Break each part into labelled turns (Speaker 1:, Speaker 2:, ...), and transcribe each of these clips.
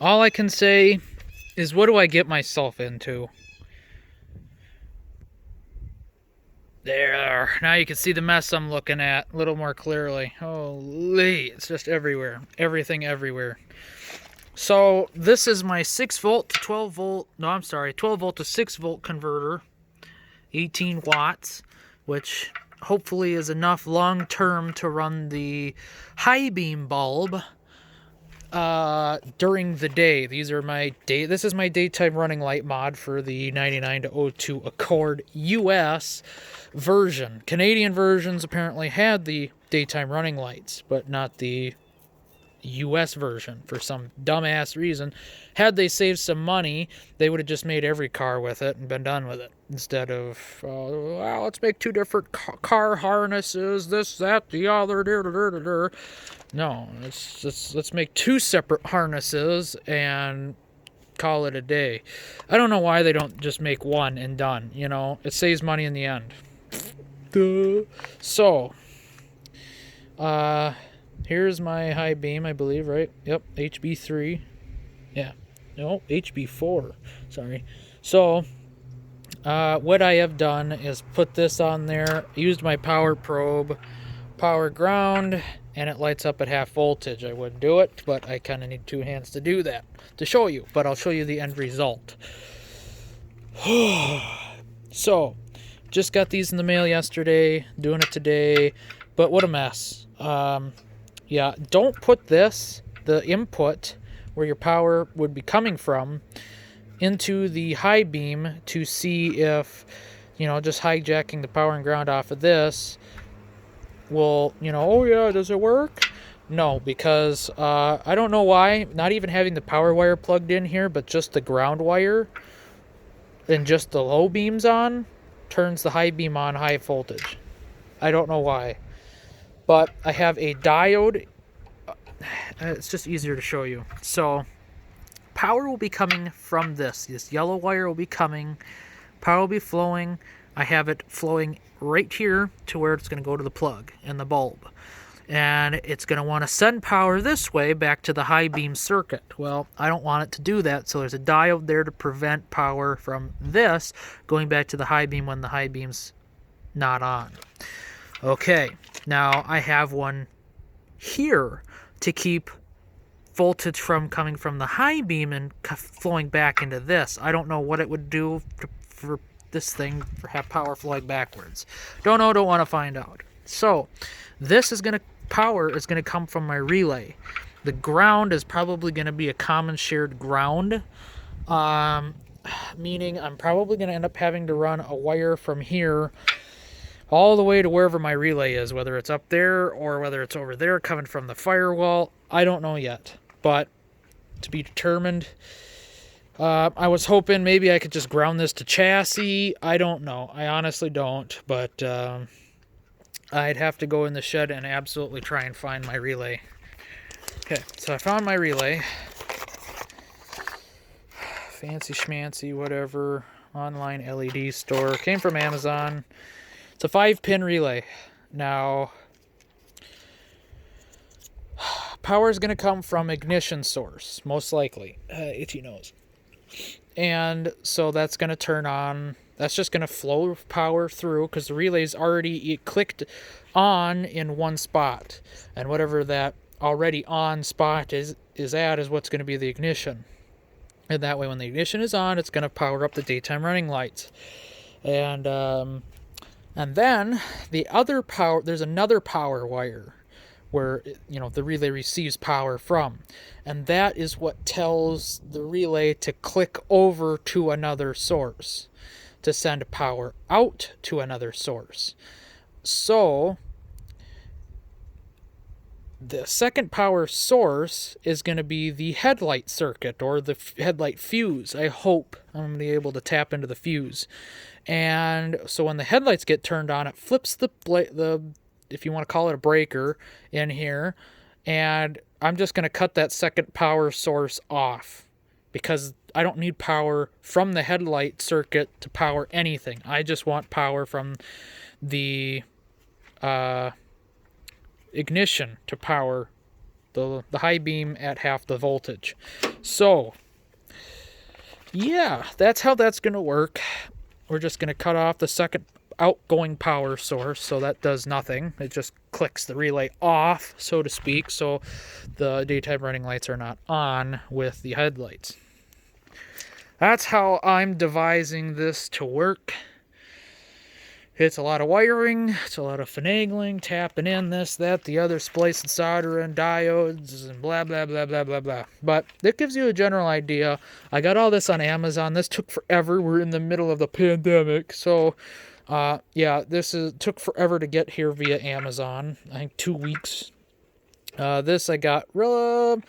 Speaker 1: All I can say is, what do I get myself into? There. Now you can see the mess I'm looking at a little more clearly. Holy, it's just everywhere. Everything everywhere. So this is my 6 volt to 12 volt, no, I'm sorry, 12 volt to 6 volt converter, 18 watts, which hopefully is enough long term to run the high beam bulb during the day. This is my daytime running light mod for the 99 to 02 Accord US version. Canadian versions apparently had the daytime running lights, but not the US version for some dumbass reason. Had they saved some money, they would have just made every car with it and been done with it, instead of well, let's make 2 different car harnesses, this, that, the other. No, let's make 2 separate harnesses and call it a day. I don't know why they don't just make one and done. You know, it saves money in the end. Duh. So, here's my high beam, I believe, right? Yep, HB3. Yeah. No, HB4. Sorry. So, what I have done is put this on there, used my power probe, power ground, and it lights up at half voltage. I wouldn't do it, but I kind of need 2 hands to do that, to show you, but I'll show you the end result. So, just got these in the mail yesterday, doing it today, but what a mess. Yeah, don't put this, the input, where your power would be coming from, into the high beam to see if, just hijacking the power and ground off of this will, oh yeah, does it work? No, because I don't know why, not even having the power wire plugged in here, but just the ground wire and just the low beams on, turns the high beam on high voltage. I don't know why. But I have a diode. It's just easier to show you. So, power will be coming from this. This yellow wire will be coming. Power will be flowing. I have it flowing right here to where it's going to go to the plug and the bulb. And it's going to want to send power this way back to the high beam circuit. Well, I don't want it to do that, so there's a diode there to prevent power from this going back to the high beam when the high beam's not on. Okay, now I have one here to keep voltage from coming from the high beam and flowing back into this. I don't know what it would do for this thing, for have power flowing backwards. Don't know, don't want to find out. So, this is going to, power is going to come from my relay. The ground is probably going to be a common shared ground, meaning I'm probably going to end up having to run a wire from here all the way to wherever my relay is, whether it's up there or whether it's over there coming from the firewall. I don't know yet, but to be determined. I was hoping maybe I could just ground this to chassis. I don't know. I honestly don't, but I'd have to go in the shed and absolutely try and find my relay. Okay, so I found my relay. Fancy schmancy, whatever. Online LED store. Came from Amazon. It's a 5-pin relay. Now, power is going to come from ignition source, most likely. Itchy nose. And so that's going to turn on. That's just going to flow power through because the relay's already clicked on in one spot. And whatever that already on spot is what's going to be the ignition. And that way when the ignition is on, it's going to power up the daytime running lights. And then the other power, there's another power wire where, the relay receives power from. And that is what tells the relay to click over to another source to send power out to another source. So, the second power source is going to be the headlight circuit or the headlight fuse. I hope I'm going to be able to tap into the fuse. And so when the headlights get turned on, it flips the if you want to call it a breaker in here, and I'm just going to cut that second power source off because I don't need power from the headlight circuit to power anything. I just want power from the ignition to power the high beam at half the voltage. So, yeah, that's how that's going to work. We're just going to cut off the second outgoing power source, so that does nothing. It just clicks the relay off, so to speak, so the daytime running lights are not on with the headlights. That's how I'm devising this to work. It's a lot of wiring, it's a lot of finagling, tapping in this, that, the other, splicing, soldering, diodes, and blah, blah, blah, blah, blah, blah. But it gives you a general idea. I got all this on Amazon. This took forever. We're in the middle of the pandemic. So, yeah, took forever to get here via Amazon. I think 2 weeks. This I got to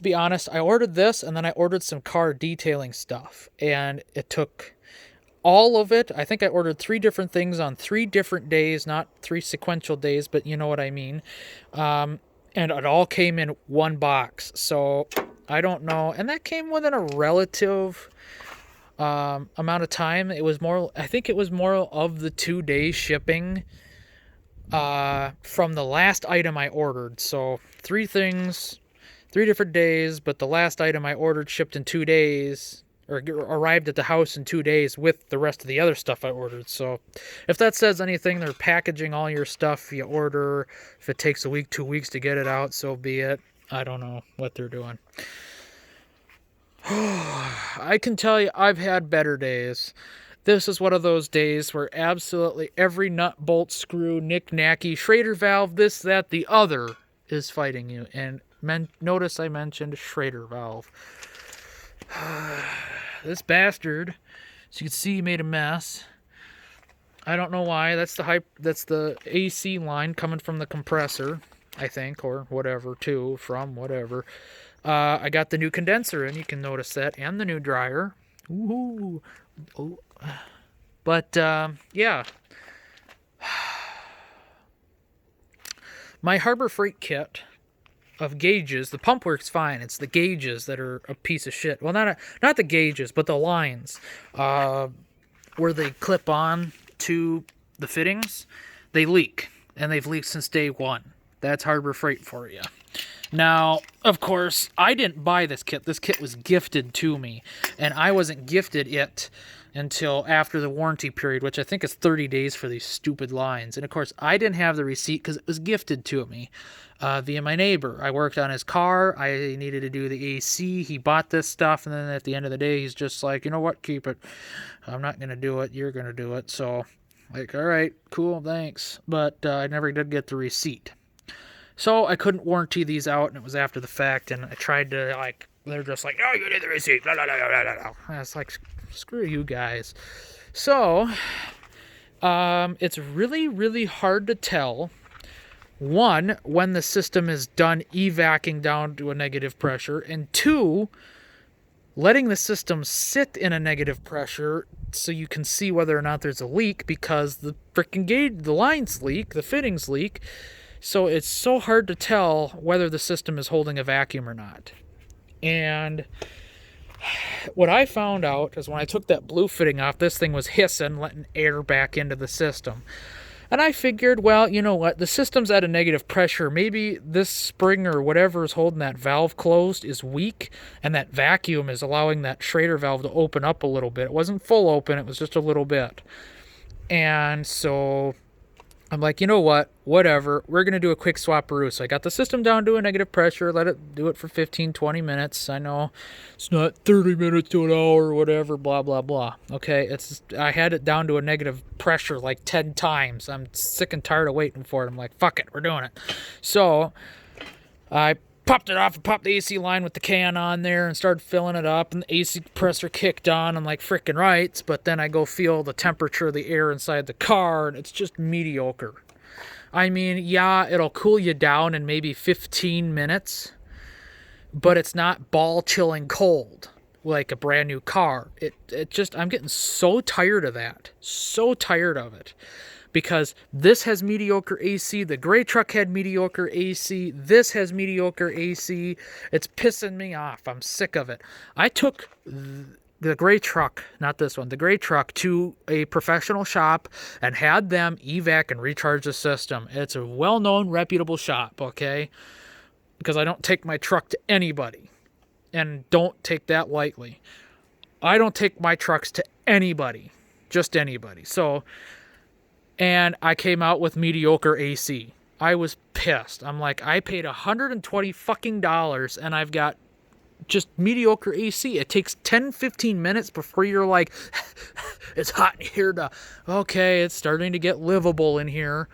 Speaker 1: be honest, I ordered this, and then I ordered some car detailing stuff. And it took all of it. I think I ordered 3 different things on 3 different days, not 3 sequential days, but you know what I mean. And it all came in one box. So I don't know. And that came within a relative amount of time. I think it was more of the 2 days shipping from the last item I ordered. So 3 things, 3 different days, but the last item I ordered shipped in 2 days, or arrived at the house in 2 days with the rest of the other stuff I ordered. So if that says anything, they're packaging all your stuff you order. If it takes a week, 2 weeks to get it out, so be it. I don't know what they're doing. I can tell you I've had better days. This is one of those days where absolutely every nut, bolt, screw, knick-knacky, Schrader valve, this, that, the other is fighting you. And notice I mentioned Schrader valve. This bastard, as you can see, made a mess. I don't know why. That's the AC line coming from the compressor, I think, or whatever, from whatever. I got the new condenser in, you can notice that, and the new dryer. Ooh. Oh. But, yeah. My Harbor Freight kit of gauges, the pump works fine. It's the gauges that are a piece of shit. Well, not the gauges, but the lines where they clip on to the fittings, they leak, and they've leaked since day one. That's Harbor Freight for you. Now, of course, I didn't buy this kit. This kit was gifted to me, and I wasn't gifted it until after the warranty period, which I think is 30 days for these stupid lines. And of course, I didn't have the receipt because it was gifted to me via my neighbor. I worked on his car. I needed to do the AC. He bought this stuff, and then at the end of the day, he's just like, you know what, keep it. I'm not going to do it. You're going to do it. So, like, all right, cool, thanks. But I never did get the receipt. So I couldn't warranty these out, and it was after the fact, and I tried to, like, they're just like, no, you need the receipt, blah, blah, blah, blah, blah. And it's like, screw you guys. So, it's really, really hard to tell, one, when the system is done evacuating down to a negative pressure, and 2, letting the system sit in a negative pressure so you can see whether or not there's a leak, because the freaking gauge, the lines leak, the fittings leak. So it's so hard to tell whether the system is holding a vacuum or not. And what I found out is when I took that blue fitting off, this thing was hissing, letting air back into the system. And I figured, well, you know what? The system's at a negative pressure. Maybe this spring or whatever is holding that valve closed is weak, and that vacuum is allowing that Schrader valve to open up a little bit. It wasn't full open. It was just a little bit. And so I'm like, you know what? Whatever. We're going to do a quick swapperoo. So I got the system down to a negative pressure, let it do it for 15, 20 minutes. I know it's not 30 minutes to an hour or whatever, blah, blah, blah. Okay, I had it down to a negative pressure like 10 times. I'm sick and tired of waiting for it. I'm like, fuck it, we're doing it. So I popped it off and popped the AC line with the can on there and started filling it up, and the AC compressor kicked on. I'm like, freaking right. But then I go feel the temperature of the air inside the car, and it's just mediocre. I mean, yeah, it'll cool you down in maybe 15 minutes, but it's not ball-chilling cold like a brand new car. It just, I'm getting so tired of that. So tired of it. Because this has mediocre AC, the gray truck had mediocre AC, this has mediocre AC. It's pissing me off. I'm sick of it. I took the gray truck, not this one, the gray truck to a professional shop and had them evac and recharge the system. It's a well-known, reputable shop, okay? Because I don't take my truck to anybody, and don't take that lightly. I don't take my trucks to anybody, just anybody. So, and I came out with mediocre AC. I was pissed. I'm like, I paid $120 fucking dollars, and I've got just mediocre AC. It takes 10-15 minutes before you're like, it's hot in here okay, it's starting to get livable in here.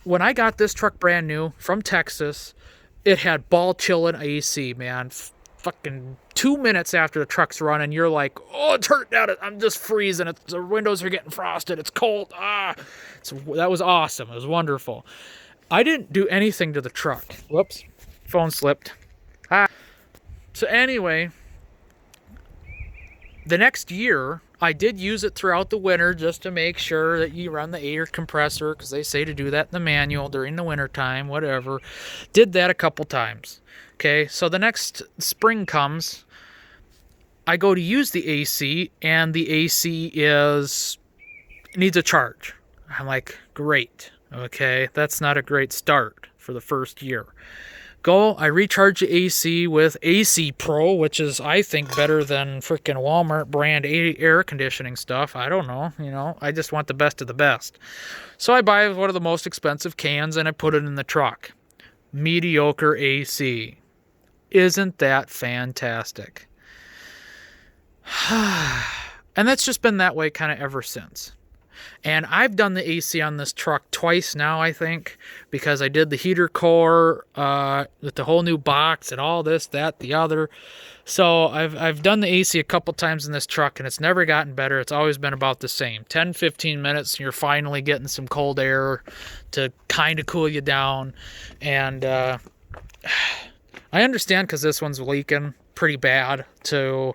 Speaker 1: When I got this truck brand new from Texas, it had ball chilling AC, man. Fucking 2 minutes after the truck's running, you're like, oh, it's hurting out. I'm just freezing. The windows are getting frosted. It's cold. That was awesome. It was wonderful. I didn't do anything to the truck. Whoops. Phone slipped. So anyway, the next year, I did use it throughout the winter just to make sure that you run the air compressor, because they say to do that in the manual during the winter time, whatever. Did that a couple times. Okay, so the next spring comes, I go to use the AC, and the AC needs a charge. I'm like, great. Okay, that's not a great start for the first year. I recharge the AC with AC Pro, which is, I think, better than freaking Walmart brand air conditioning stuff. I don't know, I just want the best of the best. So I buy one of the most expensive cans and I put it in the truck. Mediocre AC. Isn't that fantastic? And that's just been that way kind of ever since. And I've done the AC on this truck twice now, I think, because I did the heater core with the whole new box and all this, that, the other. So I've done the AC a couple times in this truck, and it's never gotten better. It's always been about the same. 10-15 minutes, and you're finally getting some cold air to kind of cool you down. And I understand, because this one's leaking pretty bad, to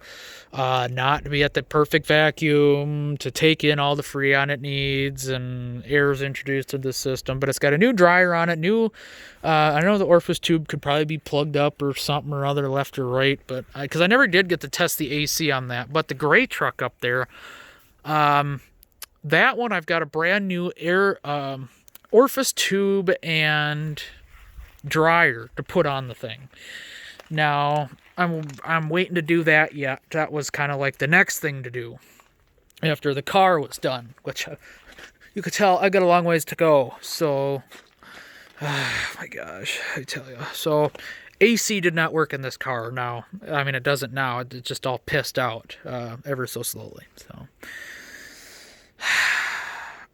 Speaker 1: not be at the perfect vacuum, to take in all the freon it needs, and air is introduced to the system. But it's got a new dryer on it. I know the orifice tube could probably be plugged up or something or other, left or right, but because I never did get to test the AC on that. But the gray truck up there, that one I've got a brand new air orifice tube and dryer to put on the thing. Now I'm waiting to do that yet. That was kind of like the next thing to do after the car was done, which you could tell I got a long ways to go. So, my gosh, I tell you. So, AC did not work in this car now. I mean, it doesn't now. It's just all pissed out ever so slowly. So,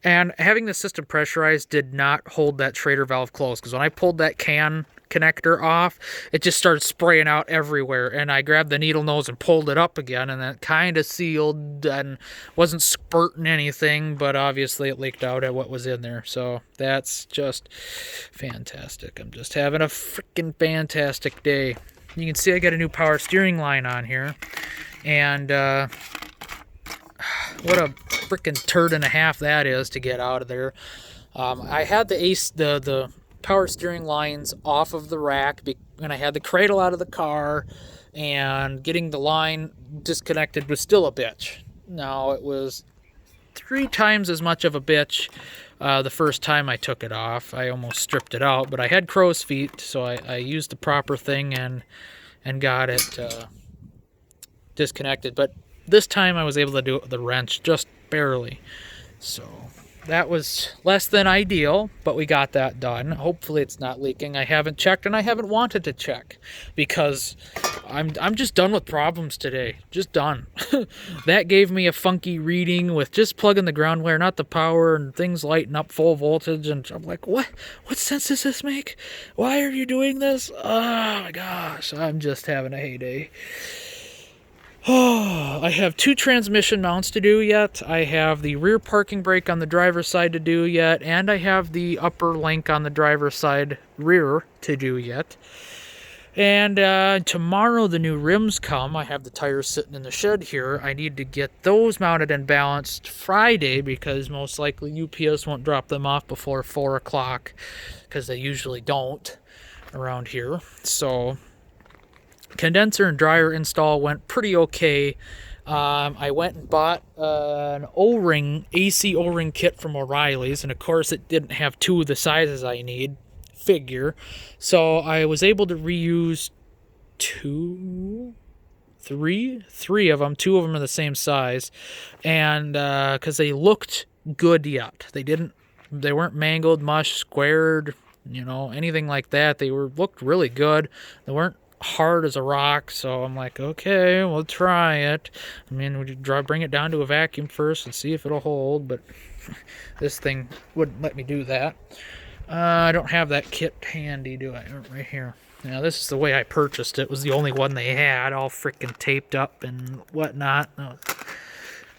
Speaker 1: and having the system pressurized did not hold that Schrader valve closed, because when I pulled that can connector off, it just started spraying out everywhere, and I grabbed the needle nose and pulled it up again, and it kind of sealed and wasn't spurting anything, but obviously it leaked out at what was in there. So that's just fantastic. I'm just having a freaking fantastic day. You can see I got a new power steering line on here, and what a freaking turd and a half that is to get out of there. I had the power steering lines off of the rack, and I had the cradle out of the car, and getting the line disconnected was still a bitch. Now, it was 3 times as much of a bitch the first time I took it off. I almost stripped it out, but I had crow's feet, so I used the proper thing and got it disconnected. But this time I was able to do it with the wrench, just barely. So that was less than ideal, but we got that done. Hopefully it's not leaking. I haven't checked, and I haven't wanted to check, because I'm just done with problems today. Just done. That gave me a funky reading with just plugging the ground wire, not the power, and things lighting up full voltage, and I'm like, what sense does this make? Why are you doing this? Oh my gosh, I'm just having a heyday. Oh, I have 2 transmission mounts to do yet. I have the rear parking brake on the driver's side to do yet, and I have the upper link on the driver's side rear to do yet. And tomorrow the new rims come. I have the tires sitting in the shed here. I need to get those mounted and balanced Friday, because most likely UPS won't drop them off before 4 o'clock, because they usually don't around here. So Condenser and dryer install went pretty okay. I went and bought an O-ring, AC O-ring kit from O'Reilly's, and of course it didn't have two of the sizes I need, figure. So I was able to reuse three of them. Two of them are the same size, and because they looked good yet, they weren't mangled, mushed, squared, anything like that. They looked really good. They weren't hard as a rock, so I'm like, okay, we'll try it. I mean, we bring it down to a vacuum first and see if it'll hold, but this thing wouldn't let me do that. I don't have that kit handy, do I? Right here. Now, this is the way I purchased it. It was the only one they had, all freaking taped up and whatnot.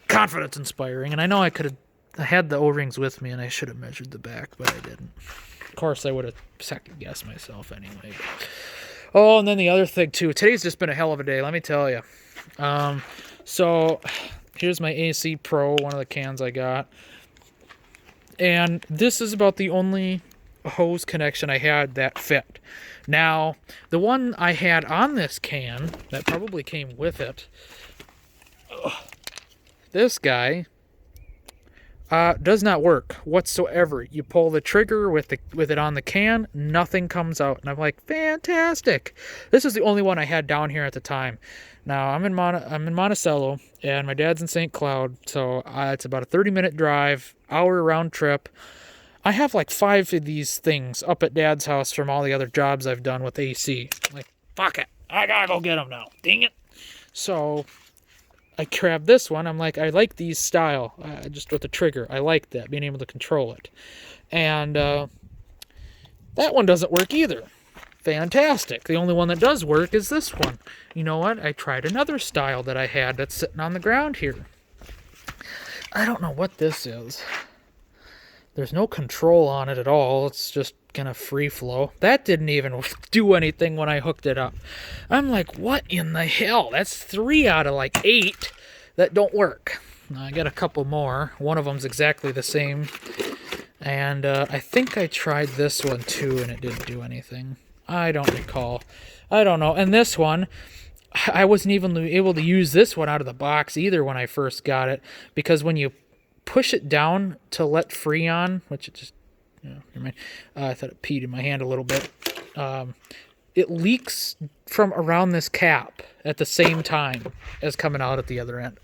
Speaker 1: Confidence inspiring, and I know I had the O-rings with me, and I should have measured the back, but I didn't. Of course, I would have second-guessed myself anyway. Oh, and then the other thing, too. Today's just been a hell of a day, let me tell you. So, here's my AC Pro, one of the cans I got. And this is about the only hose connection I had that fit. Now, the one I had on this can, that probably came with it, this guy does not work whatsoever. You pull the trigger with it on the can, nothing comes out. And I'm like, fantastic. This is the only one I had down here at the time. Now, I'm in Monticello, and my dad's in St. Cloud, so it's about a 30-minute drive, hour round trip. I have like 5 of these things up at Dad's house from all the other jobs I've done with AC. I'm like, fuck it. I gotta go get them now. Dang it. So I grabbed this one. I'm like, I like these style, just with the trigger. I like that, being able to control it. And that one doesn't work either. Fantastic. The only one that does work is this one. You know what? I tried another style that I had that's sitting on the ground here. I don't know what this is. There's no control on it at all. It's just kind of free flow. That didn't even do anything when I hooked it up. I'm like, what in the hell? That's 3 out of like 8 that don't work. Now, I got a couple more. One of them's exactly the same. And I think I tried this one too, and it didn't do anything. I don't recall. I don't know. And this one, I wasn't even able to use this one out of the box either when I first got it, because when you push it down to let Freon, which it just, never mind. I thought it peed in my hand a little bit. It leaks from around this cap at the same time as coming out at the other end.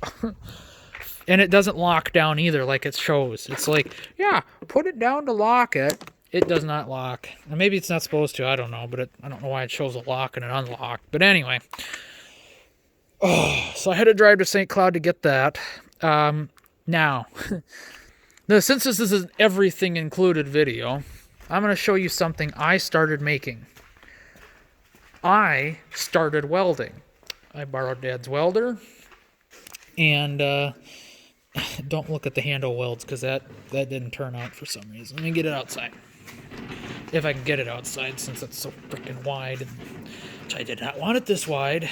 Speaker 1: And it doesn't lock down either like it shows. It's like, yeah, put it down to lock it. It does not lock. And maybe it's not supposed to, I don't know, but I don't know why it shows a lock and an unlock. But anyway. So I had to drive to St. Cloud to get that. Now, since this is an everything included video, I'm going to show you something I started making. I started welding. I borrowed Dad's welder, and don't look at the handle welds because that didn't turn out for some reason. Let me get it outside. If I can get it outside, since it's so freaking wide, which I did not want it this wide.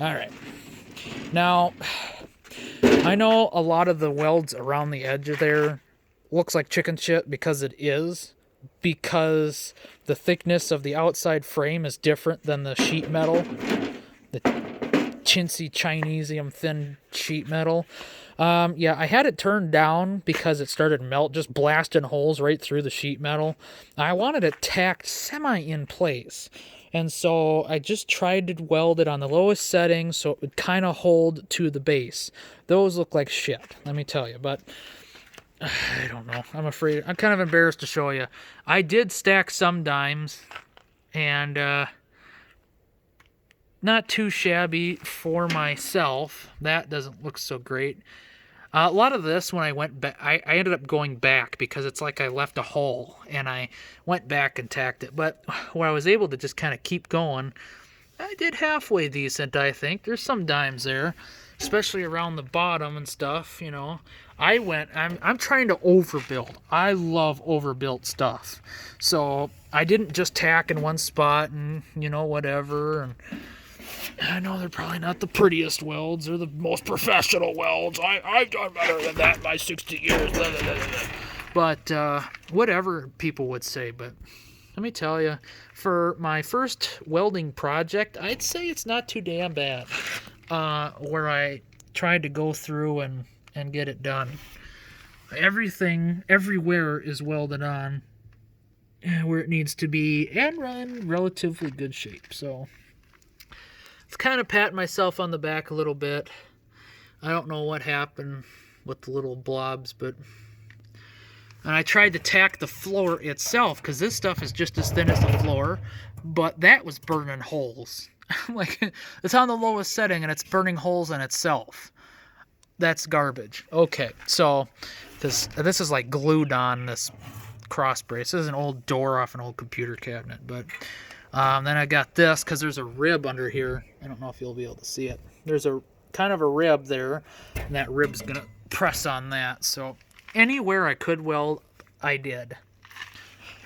Speaker 1: All right. Now, I know a lot of the welds around the edge of there looks like chicken shit because it is. Because the thickness of the outside frame is different than the sheet metal. The chintzy Chinesium thin sheet metal. Yeah, I had it turned down because it started just blasting holes right through the sheet metal. I wanted it tacked semi in place. And so I just tried to weld it on the lowest setting so it would kind of hold to the base. Those look like shit, let me tell you. But I don't know. I'm kind of embarrassed to show you. I did stack some dimes, and not too shabby for myself. That doesn't look so great. A lot of this, when I went back, I ended up going back because it's like I left a hole, and I went back and tacked it. But where I was able to just kind of keep going, I did halfway decent, I think. There's some dimes there, especially around the bottom and stuff, you know. I'm trying to overbuild. I love overbuilt stuff. So I didn't just tack in one spot and, whatever, and I know they're probably not the prettiest welds or the most professional welds. I've done better than that in my 60 years. Blah, blah, blah, blah. But whatever people would say. But let me tell you, for my first welding project, I'd say it's not too damn bad. Where I tried to go through and get it done. Everything, everywhere is welded on where it needs to be and in relatively good shape. So it's kind of patting myself on the back a little bit. I don't know what happened with the little blobs, but... And I tried to tack the floor itself, because this stuff is just as thin as the floor, but that was burning holes. Like, it's on the lowest setting, and it's burning holes in itself. That's garbage. Okay, so this is like glued on, this cross brace. This is an old door off an old computer cabinet, but then I got this, because there's a rib under here. I don't know if you'll be able to see it. There's a kind of a rib there, and that rib's going to press on that, so... Anywhere I could weld, I did.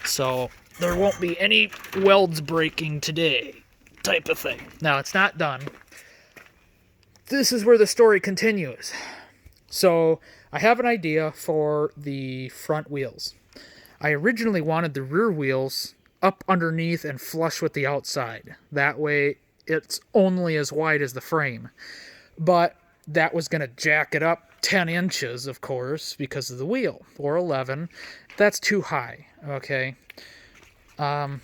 Speaker 1: So there won't be any welds breaking today, type of thing. Now, it's not done. This is where the story continues. So I have an idea for the front wheels. I originally wanted the rear wheels up underneath and flush with the outside. That way it's only as wide as the frame. But that was going to jack it up 10 inches, of course, because of the wheel, or 11. That's too high, okay? The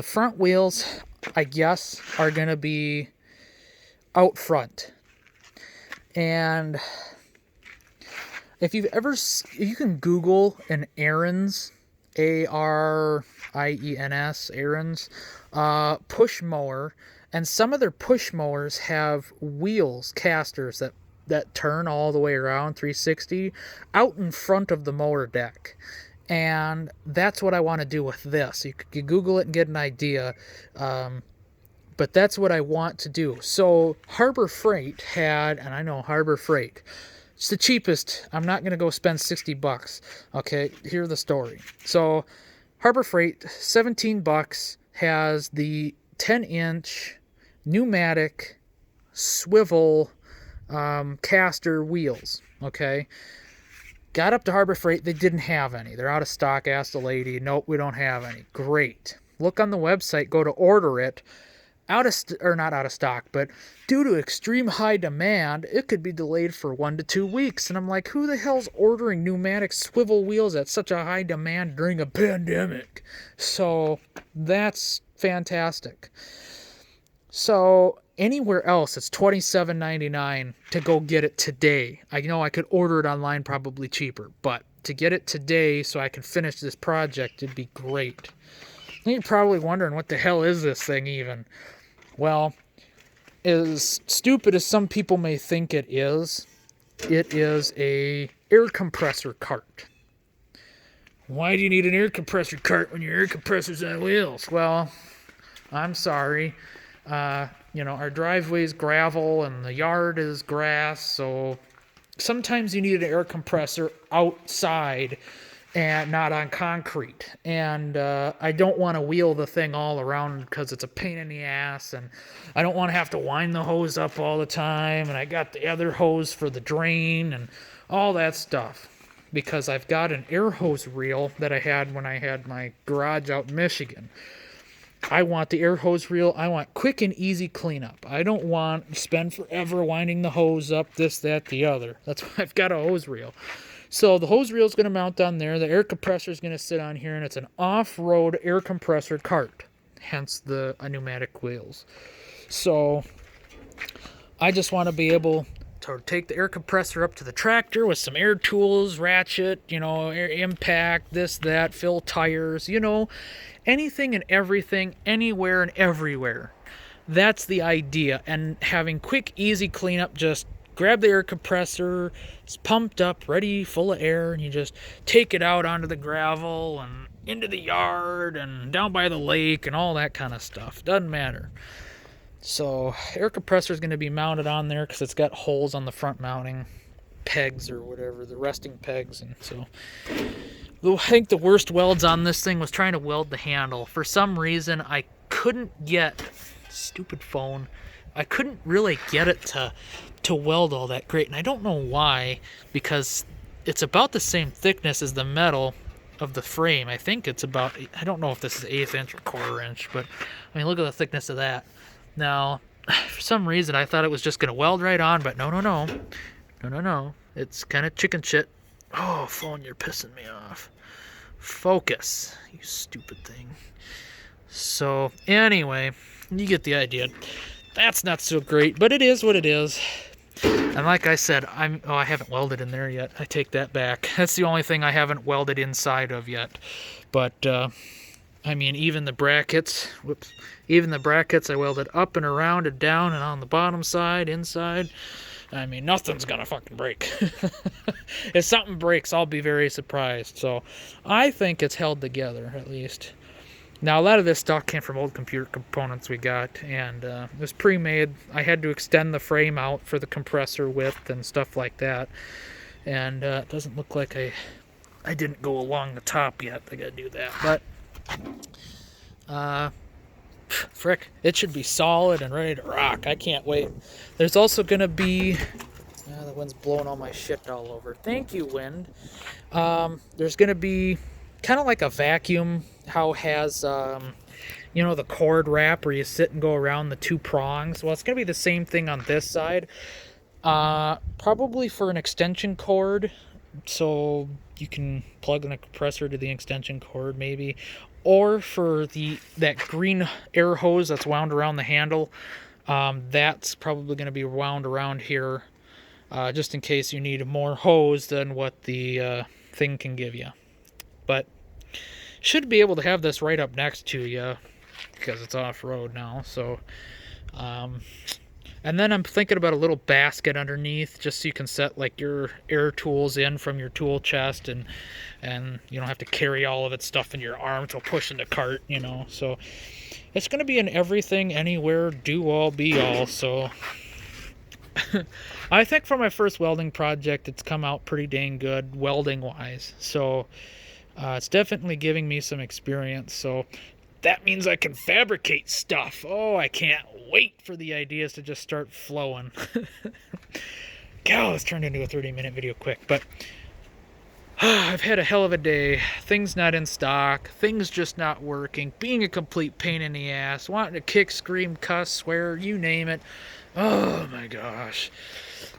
Speaker 1: front wheels, I guess, are going to be out front. And if you can Google an Ariens, A-R-I-E-N-S, Ariens, push mower, and some of their push mowers have wheels, casters, that turn all the way around 360 out in front of the mower deck. And that's what I want to do with this. You can Google it and get an idea. But that's what I want to do. So Harbor Freight had, and I know Harbor Freight, it's the cheapest. I'm not going to go spend $60. Okay, here's the story. So Harbor Freight, $17, has the 10-inch pneumatic swivel caster wheels. Okay, got up to Harbor Freight, they didn't have any. They're out of stock. Asked the lady, nope, we don't have any. Great. Look on the website, go to order it. Not out of stock, but due to extreme high demand, it could be delayed for 1 to 2 weeks. And I'm like, who the hell's ordering pneumatic swivel wheels at such a high demand during a pandemic? So that's fantastic. So anywhere else, it's $27.99 to go get it today. I know I could order it online probably cheaper, but to get it today so I can finish this project, it'd be great. And you're probably wondering, what the hell is this thing even? Well, as stupid as some people may think it is a air compressor cart. Why do you need an air compressor cart when your air compressor's on wheels? Well, I'm sorry. Our driveway's gravel and the yard is grass, so sometimes you need an air compressor outside and not on concrete. And I don't want to wheel the thing all around because it's a pain in the ass, and I don't want to have to wind the hose up all the time, and I got the other hose for the drain and all that stuff, because I've got an air hose reel that I had when I had my garage out in Michigan. I want the air hose reel. I want quick and easy cleanup. I don't want to spend forever winding the hose up, this, that, the other. That's why I've got a hose reel. So the hose reel is going to mount on there. The air compressor is going to sit on here, and it's an off-road air compressor cart, hence the pneumatic wheels. So I just want to be able to take the air compressor up to the tractor with some air tools, ratchet, air impact, this, that, fill tires, anything and everything, anywhere and everywhere. That's the idea. And having quick, easy cleanup, just grab the air compressor, it's pumped up, ready, full of air, and you just take it out onto the gravel and into the yard and down by the lake and all that kind of stuff. Doesn't matter. So air compressor is going to be mounted on there because it's got holes on the front mounting pegs or whatever, the resting pegs. And so I think the worst welds on this thing was trying to weld the handle. For some reason, I couldn't get, stupid phone, I couldn't really get it to weld all that great. And I don't know why, because it's about the same thickness as the metal, of the frame. I think it's about, I don't know if this is 1/8 inch or 1/4 inch, but I mean, look at the thickness of that. Now, for some reason, I thought it was just going to weld right on, but no, no, no. No, no, no. It's kind of chicken shit. Oh, phone, you're pissing me off. Focus, you stupid thing. So, anyway, you get the idea. That's not so great, but it is what it is. And like I said, I haven't welded in there yet. I take that back. That's the only thing I haven't welded inside of yet. But, I mean, even the brackets, even the brackets I welded up and around and down and on the bottom side, inside. I mean, nothing's gonna fucking break. If something breaks, I'll be very surprised. So, I think it's held together, at least. Now, a lot of this stuff came from old computer components we got, and it was pre-made. I had to extend the frame out for the compressor width and stuff like that. And it doesn't look like I didn't go along the top yet. I gotta do that. But, frick, it should be solid and ready to rock. I can't wait. There's also gonna be... the wind's blowing all my shit all over. Thank you, wind. There's gonna be kind of like a vacuum, how has you know, the cord wrap where you sit and go around the 2 prongs. Well, it's gonna be the same thing on this side, probably for an extension cord, so you can plug in a compressor to the extension cord maybe, or for that green air hose that's wound around the handle. That's probably going to be wound around here, just in case you need more hose than what the thing can give you. But should be able to have this right up next to you because it's off-road now. So, and then I'm thinking about a little basket underneath, just so you can set like your air tools in from your tool chest, and you don't have to carry all of its stuff in your arms while pushing the cart, you know. So it's going to be an everything, anywhere, do all, be all. So I think for my first welding project, it's come out pretty dang good welding wise. So it's definitely giving me some experience. So that means I can fabricate stuff. Oh, I can't wait for the ideas to just start flowing. God, this turned into a 30-minute video quick, but I've had a hell of a day. Things not in stock, things just not working, being a complete pain in the ass, wanting to kick, scream, cuss, swear, you name it. Oh my gosh.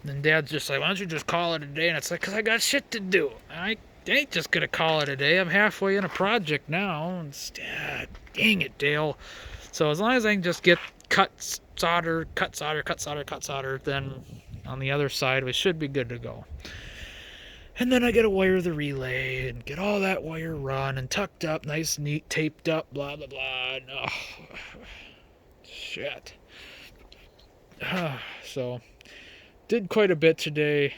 Speaker 1: And then Dad's just like, why don't you just call it a day? And it's like, because I got shit to do. I ain't just gonna call it a day. I'm halfway in a project now. Dang it, Dale. So as long as I can just get cut solder, then on the other side we should be good to go. And then I gotta wire the relay and get all that wire run and tucked up, nice, neat, taped up, blah, blah, blah. Oh, shit. So, did quite a bit today.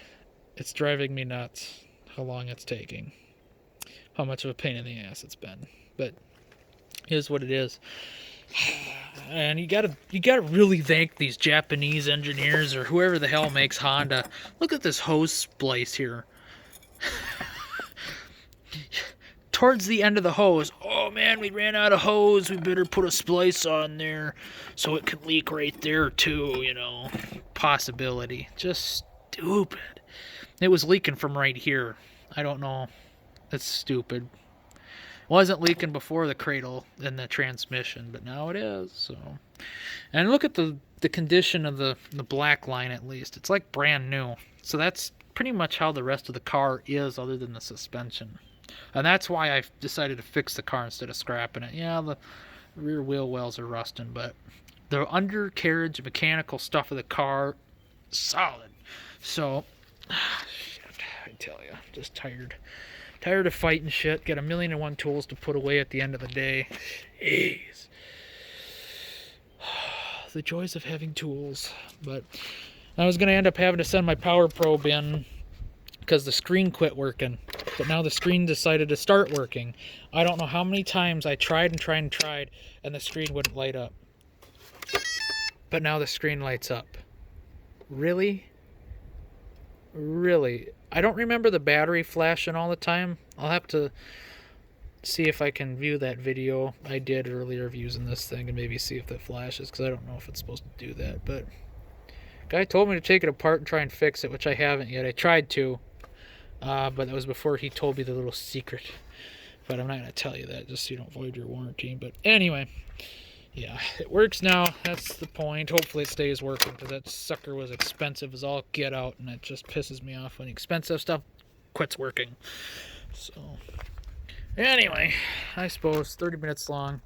Speaker 1: It's driving me nuts how long it's taking. How much of a pain in the ass it's been. But here's what it is. And you gotta really thank these Japanese engineers or whoever the hell makes Honda. Look at this hose splice here. Towards the end of the hose, oh man, we ran out of hose, we better put a splice on there so it can leak right there too, you know. Possibility. Just stupid. It was leaking from right here. I don't know. That's stupid. Wasn't leaking before the cradle and the transmission, but now it is. So, and look at the condition of the black line, at least. It's like brand new. So that's pretty much how the rest of the car is, other than the suspension. And that's why I decided to fix the car instead of scrapping it. Yeah, the rear wheel wells are rusting, but the undercarriage mechanical stuff of the car, solid. So, shit, I tell you, just tired. Tired of fighting shit. Got 1,000,001 tools to put away at the end of the day. Jeez. The joys of having tools. But I was going to end up having to send my power probe in because the screen quit working. But now the screen decided to start working. I don't know how many times I tried and the screen wouldn't light up. But now the screen lights up. Really? Really? I don't remember the battery flashing all the time. I'll have to see if I can view that video I did earlier of using this thing and maybe see if that flashes, because I don't know if it's supposed to do that. But guy told me to take it apart and try and fix it, which I haven't yet. I tried to, but that was before he told me the little secret. But I'm not going to tell you that just so you don't void your warranty. But anyway, yeah, it works now. That's the point. Hopefully it stays working, because that sucker was expensive as all get out, and it just pisses me off when expensive stuff quits working. So anyway, I suppose 30 minutes long.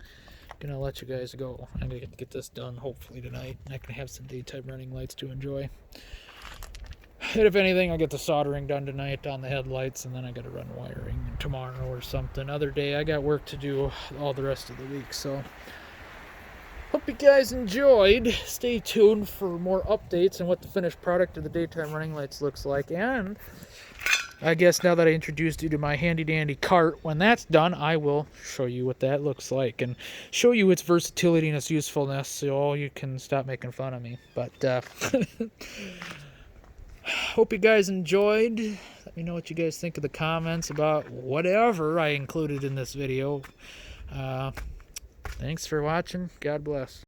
Speaker 1: Gonna let you guys go. I'm gonna get this done hopefully tonight, and I can have some daytime running lights to enjoy. And if anything, I'll get the soldering done tonight on the headlights, and then I gotta run wiring tomorrow or something. Other day, I got work to do all the rest of the week. So hope you guys enjoyed. Stay tuned for more updates on what the finished product of the daytime running lights looks like. And I guess now that I introduced you to my handy dandy cart, when that's done, I will show you what that looks like and show you its versatility and its usefulness, so you can stop making fun of me. But hope you guys enjoyed. Let me know what you guys think of the comments about whatever I included in this video. Thanks for watching. God bless.